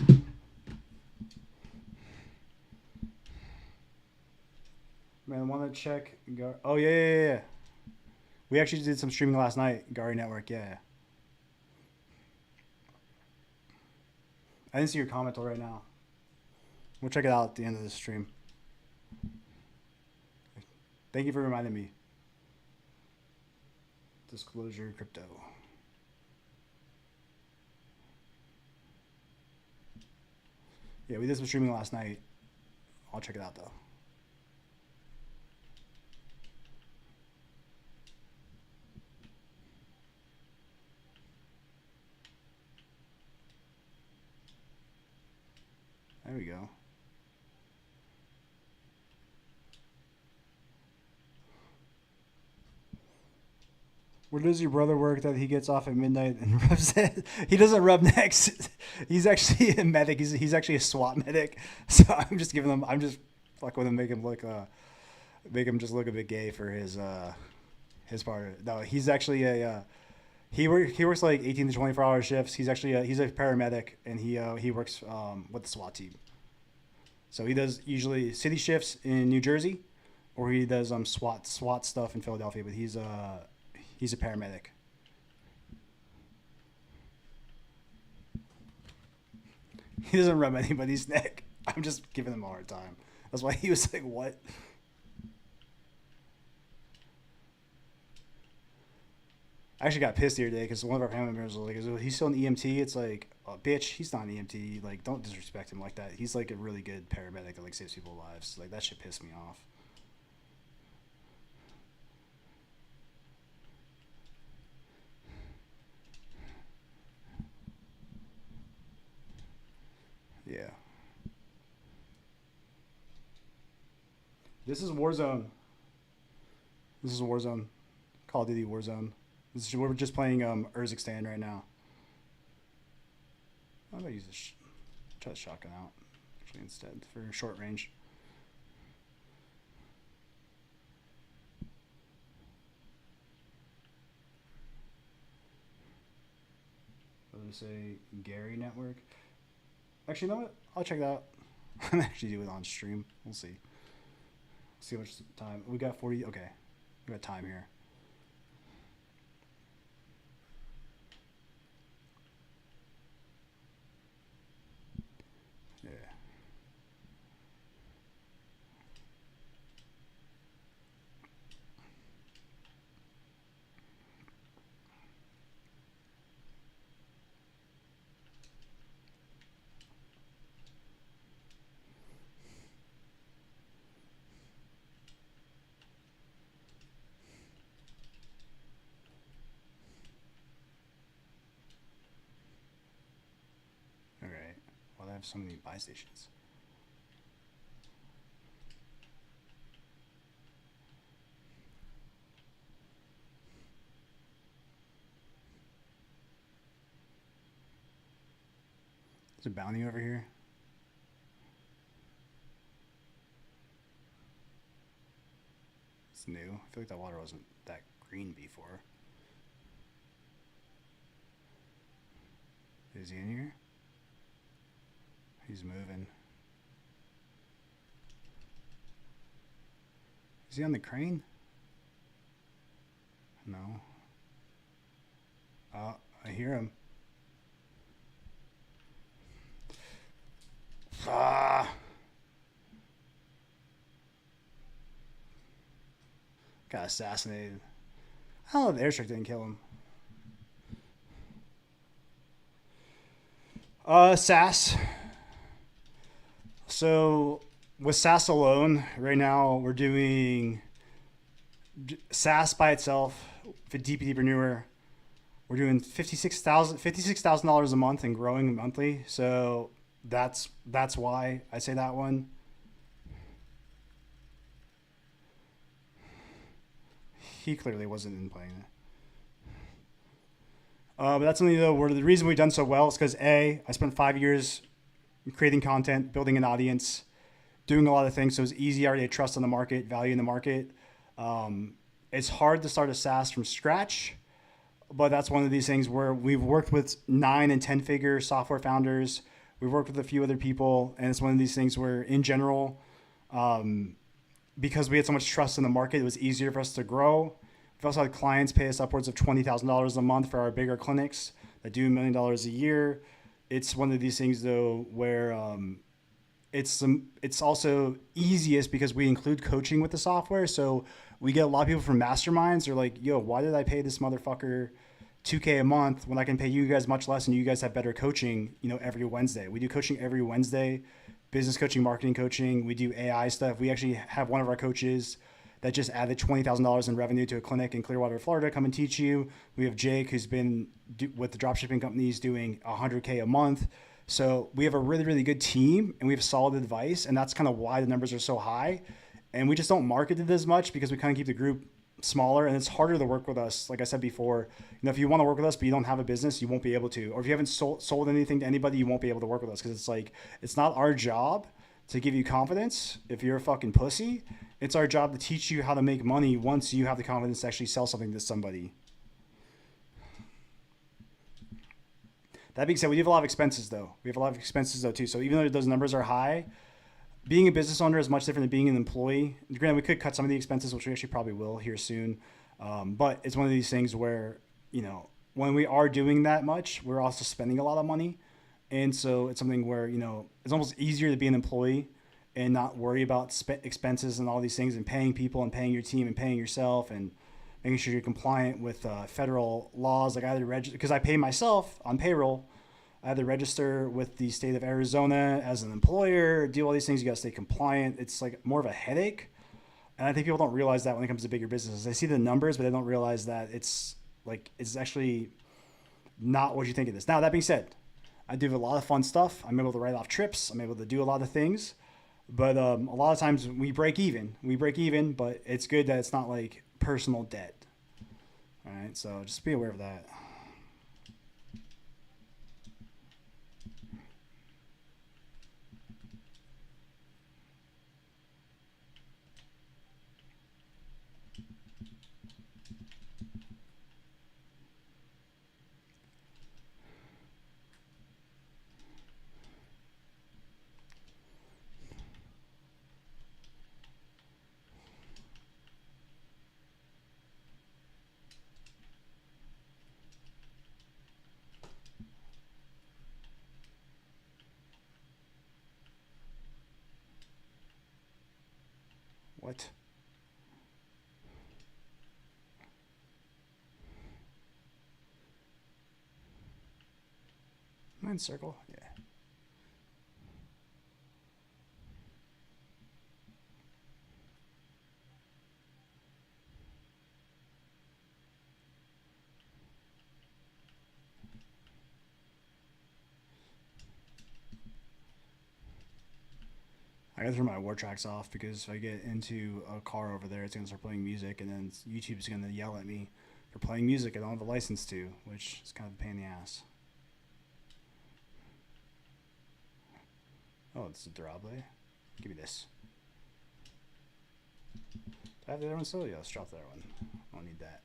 Speaker 1: Man, I want to check. Oh yeah. We actually did some streaming last night. Gari Network. Yeah. I didn't see your comment till right now. We'll check it out at the end of the stream. Thank you for reminding me. Disclosure crypto. Yeah, we did some streaming last night. I'll check it out though. There we go. Where does your brother work that he gets off at midnight and rubs it? He doesn't rub necks. He's actually a medic. He's actually a SWAT medic. So I'm just giving him. I'm just fucking with him, make him just look a bit gay for his part. No, he's actually a he works like 18 to 24 hour shifts. He's a paramedic and he works with the SWAT team. So he does usually city shifts in New Jersey, or he does SWAT stuff in Philadelphia. But he's a paramedic. He doesn't rub anybody's neck. I'm just giving him a hard time. That's why he was like, "What?" I actually got pissed the other day because one of our family members was like, "Is he still an EMT?" It's like, oh, "Bitch, he's not an EMT. Like, don't disrespect him like that. He's like a really good paramedic that like saves people's lives. Like that shit pissed me off." Yeah. This is Warzone. This is Warzone. Call of Duty Warzone. We're just playing Urzikstan right now. I'm gonna use this. Try the shotgun out actually instead for short range. What do they say? Gary Network. Actually, you know what? I'll check that out. I'm actually do it on stream. We'll see. See how much time we got. 40. Okay, we got time here. Yeah. All right. Well, they have so many buy stations. There's a bounty over here. It's new. I feel like that water wasn't that green before. Is he in here? He's moving. Is he on the crane? No. Oh, I hear him. Ah! Got assassinated. I don't know if the airstrike didn't kill him. SAS. So with SAS alone, right now we're doing SAS by itself for DPDpreneur. We're doing $56,000 a month and growing monthly. So that's why I say that one. He clearly wasn't in playing. But that's only though where the reason we've done so well is because I spent 5 years creating content, building an audience, doing a lot of things. So it's easy already to trust on the market, value in the market. It's hard to start a SaaS from scratch, but that's one of these things where we've worked with 9 and 10 figure software founders. We've worked with a few other people, and it's one of these things where, in general, because we had so much trust in the market, it was easier for us to grow. We've also had clients pay us upwards of $20,000 a month for our bigger clinics that do $1 million a year. It's one of these things though where it's also easiest because we include coaching with the software. So we get a lot of people from masterminds. They're like, "Yo, why did I pay this motherfucker $2K a month when I can pay you guys much less and you guys have better coaching, every Wednesday?" We do coaching every Wednesday, business coaching, marketing coaching. We do AI stuff. We actually have one of our coaches that just added $20,000 in revenue to a clinic in Clearwater, Florida, come and teach you. We have Jake, who's been with the dropshipping companies doing $100K a month. So we have a really, really good team and we have solid advice. And that's kind of why the numbers are so high. And we just don't market it as much because we kind of keep the group smaller, and it's harder to work with us. Like I said before, if you want to work with us but you don't have a business, you won't be able to. Or if you haven't sold anything to anybody, you won't be able to work with us because it's like it's not our job to give you confidence if you're a fucking pussy. It's our job to teach you how to make money once you have the confidence to actually sell something to somebody. That being said, we have a lot of expenses though. We have a lot of expenses though too. So even though those numbers are high, being a business owner is much different than being an employee. Granted, we could cut some of the expenses, which we actually probably will here soon. But it's one of these things where, when we are doing that much, we're also spending a lot of money. And so it's something where, it's almost easier to be an employee and not worry about expenses and all these things and paying people and paying your team and paying yourself and making sure you're compliant with federal laws. Like I had to register because I pay myself on payroll. I had to register with the state of Arizona as an employer, do all these things. You got to stay compliant. It's like more of a headache. And I think people don't realize that when it comes to bigger businesses. They see the numbers, but they don't realize that it's actually not what you think it is. Now, that being said, I do a lot of fun stuff. I'm able to write off trips. I'm able to do a lot of things. But a lot of times we break even. We break even, but it's good that it's not like personal debt. All right, so just be aware of that. What? Am I in circle? Yeah. I gotta turn my war tracks off because if I get into a car over there, it's gonna start playing music, and then YouTube's gonna yell at me for playing music I don't have a license to, which is kind of a pain in the ass. Oh, it's a Durable. Give me this. Do I have the other one still? Yeah, let's drop the other one. I don't need that.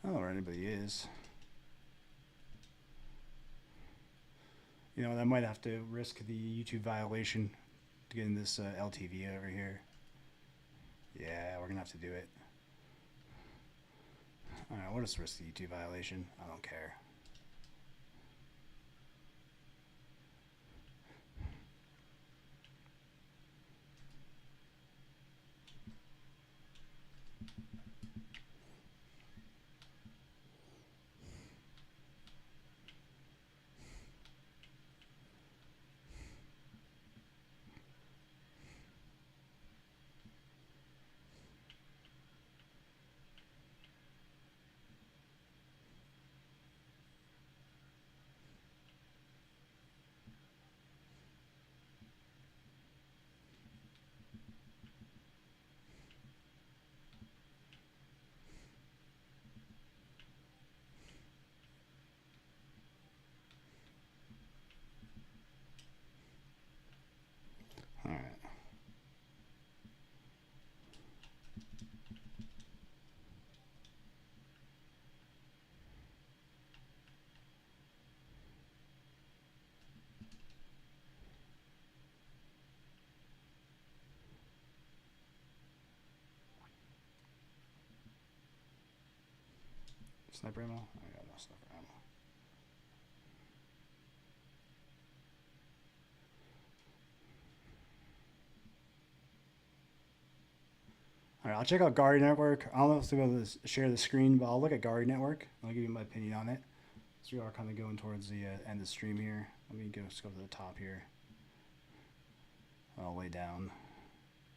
Speaker 1: I don't know where anybody is. I might have to risk the YouTube violation to get in this LTV over here. Yeah, we're gonna have to do it. All right, we'll just risk the YouTube violation. I don't care. All right. Sniper ammo? I got no sniper ammo. All right, I'll check out Guard Network. I don't know if I'm able to share the screen, but I'll look at Guard Network. I'll give you my opinion on it. So we are kind of going towards the end of the stream here. Let me just go to the top here. I'll lay down.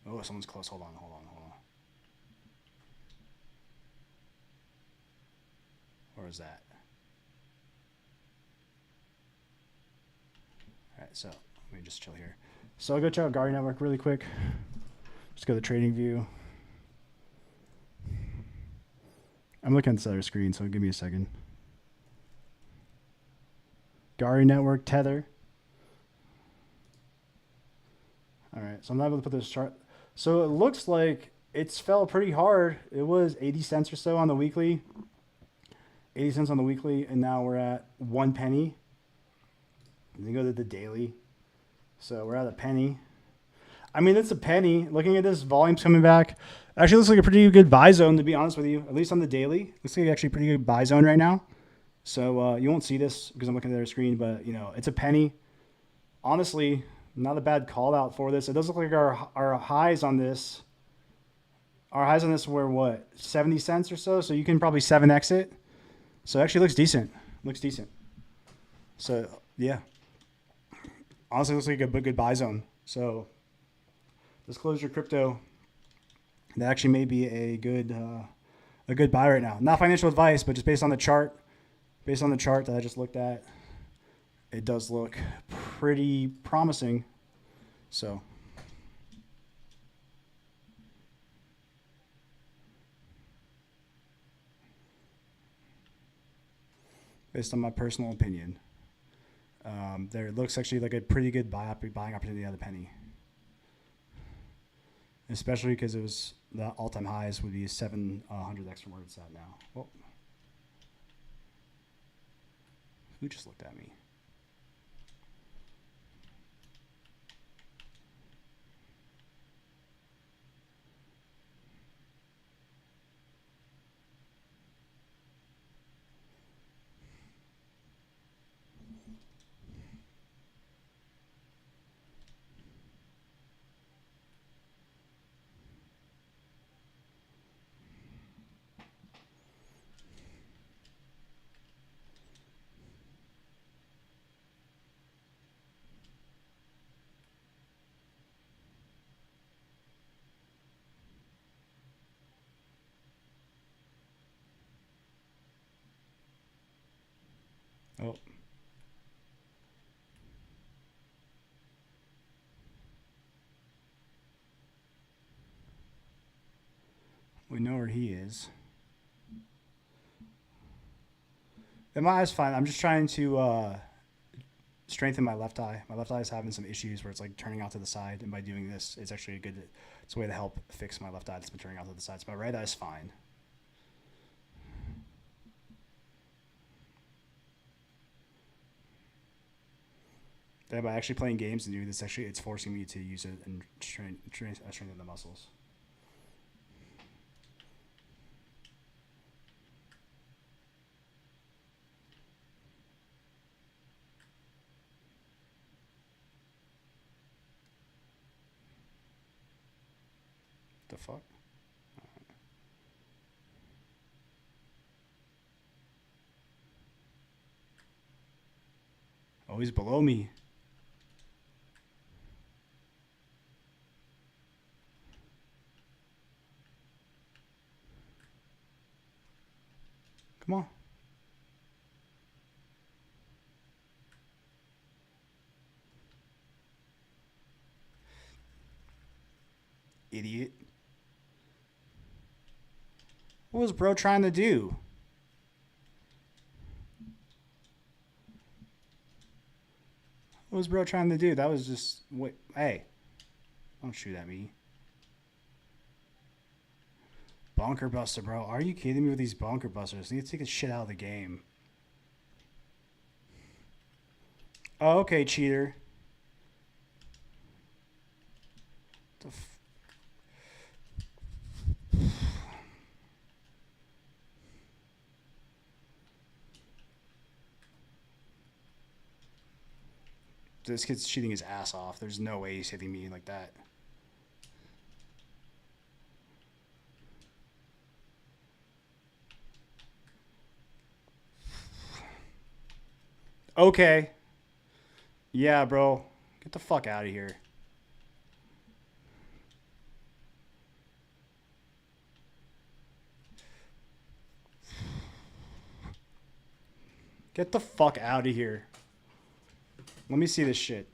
Speaker 1: Oh, someone's close. Hold on. was that? All right, so let me just chill here. So I'll go check out Guardian Network really quick. Just go to the trading view. I'm looking at this other screen, so give me a second. Guardian Network, Tether. All right, so I'm not able to put this chart. So it looks like it's fell pretty hard. It was 80 cents or so on the weekly. 80 cents on the weekly, and now we're at 1 penny. And then go to the daily. So we're at a penny. I mean, it's a penny. Looking at this, volume's coming back. Actually looks like a pretty good buy zone, to be honest with you, at least on the daily. Looks like actually a pretty good buy zone right now. So you won't see this because I'm looking at their screen, but you know, it's a penny. Honestly, not a bad call out for this. It does look like our highs on this. Our highs on this were what, 70 cents or so? So you can probably 7x it. So it actually looks decent. Looks decent. So yeah. Honestly, looks like a good buy zone. So Disclosure Crypto, that actually may be a good buy right now. Not financial advice, but just based on the chart. Based on the chart that I just looked at, it does look pretty promising. So based on my personal opinion, there looks actually like a pretty good buying opportunity at a penny. Especially because it was the all-time highs would be 700x from where it's at now. Oh. Who just looked at me? Oh. We know where he is. And my eye's fine. I'm just trying to strengthen my left eye. My left eye is having some issues where it's like turning out to the side. And by doing this, it's actually it's a way to help fix my left eye that's been turning out to the side. So my right eye's fine. Then by actually playing games and doing this, actually, it's forcing me to use it and strengthen the muscles. The fuck? Oh, he's below me. Come on. Idiot. What was bro trying to do? What was bro trying to do? That was just... Wait, hey. Don't shoot at me. Bunker buster, bro. Are you kidding me with these bunker busters? I need to take this shit out of the game. Oh, okay, cheater. This kid's cheating his ass off. There's no way he's hitting me like that. Okay. Yeah, bro. Get the fuck out of here. Get the fuck out of here. Let me see this shit.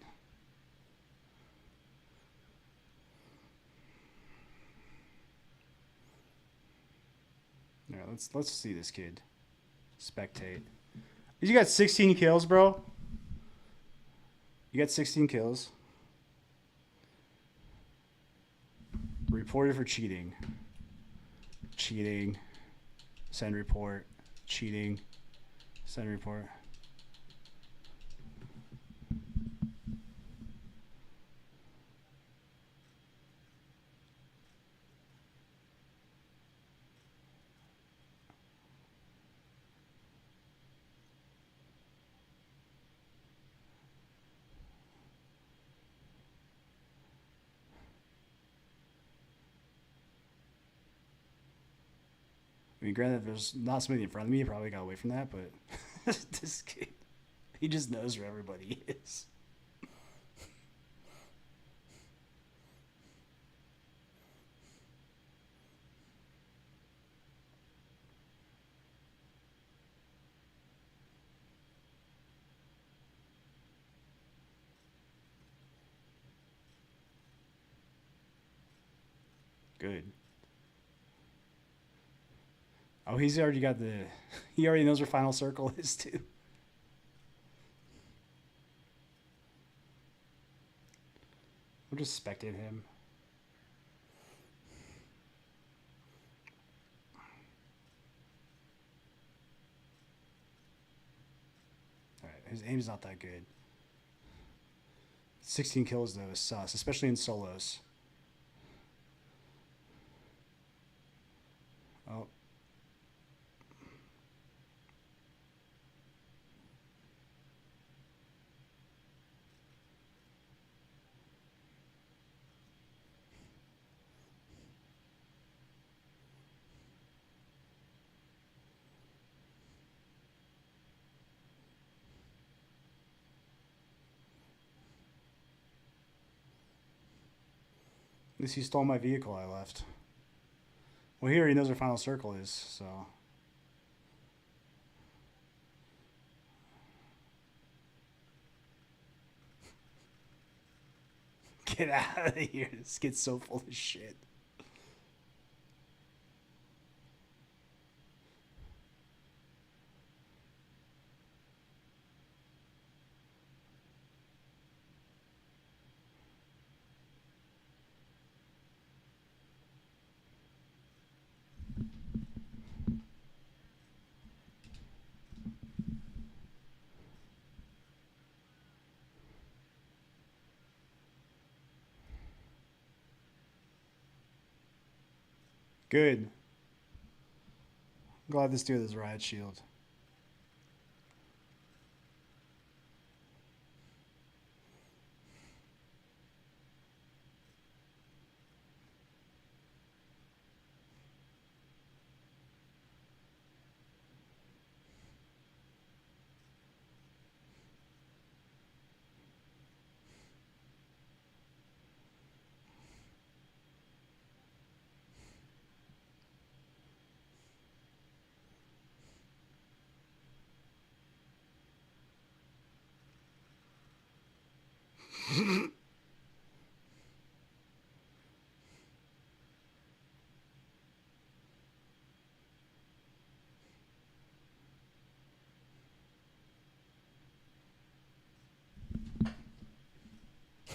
Speaker 1: All right, let's see this kid. Spectate. You got 16 kills, bro. You got 16 kills. Reported for cheating. Cheating. Send report. Cheating. Send report. I mean, granted, if there's not somebody in front of me, I probably got away from that, but this kid, he just knows where everybody is. Good. Oh, he's already got the. He already knows where final circle is too. We'll just spectate him. All right, his aim's not that good. 16 kills though is sus, especially in solos. Oh. At least he stole my vehicle I left. Well, he already knows where final circle is, so. Get out of here. This kid's so full of shit. Good. I'm glad this dude has riot shield.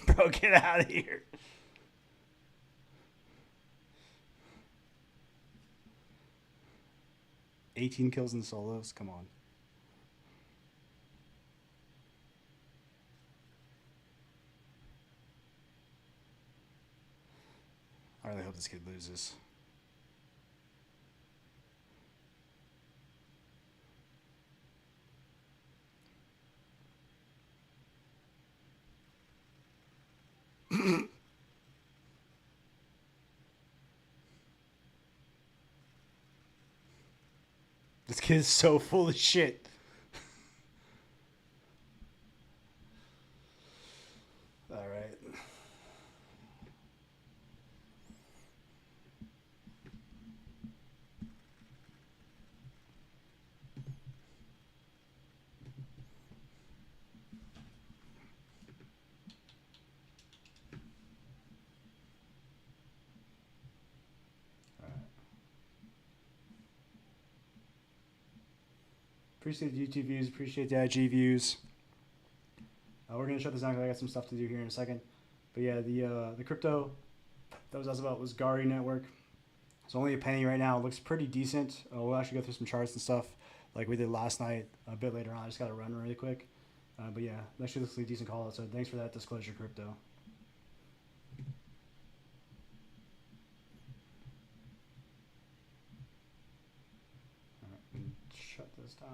Speaker 1: Bro, get out of here. $18 kills in solos? Come on. I really hope this kid loses. This kid is so full of shit. All right. Appreciate the YouTube views. Appreciate the IG views. We're gonna shut this down because I got some stuff to do here in a second. But yeah, the crypto that was about was Gari Network. It's only a penny right now. It looks pretty decent. We'll actually go through some charts and stuff like we did last night a bit later on. I just got to run really quick. But yeah, that actually looks like a decent call out. So thanks for that, Disclosure Crypto. All right, shut this down.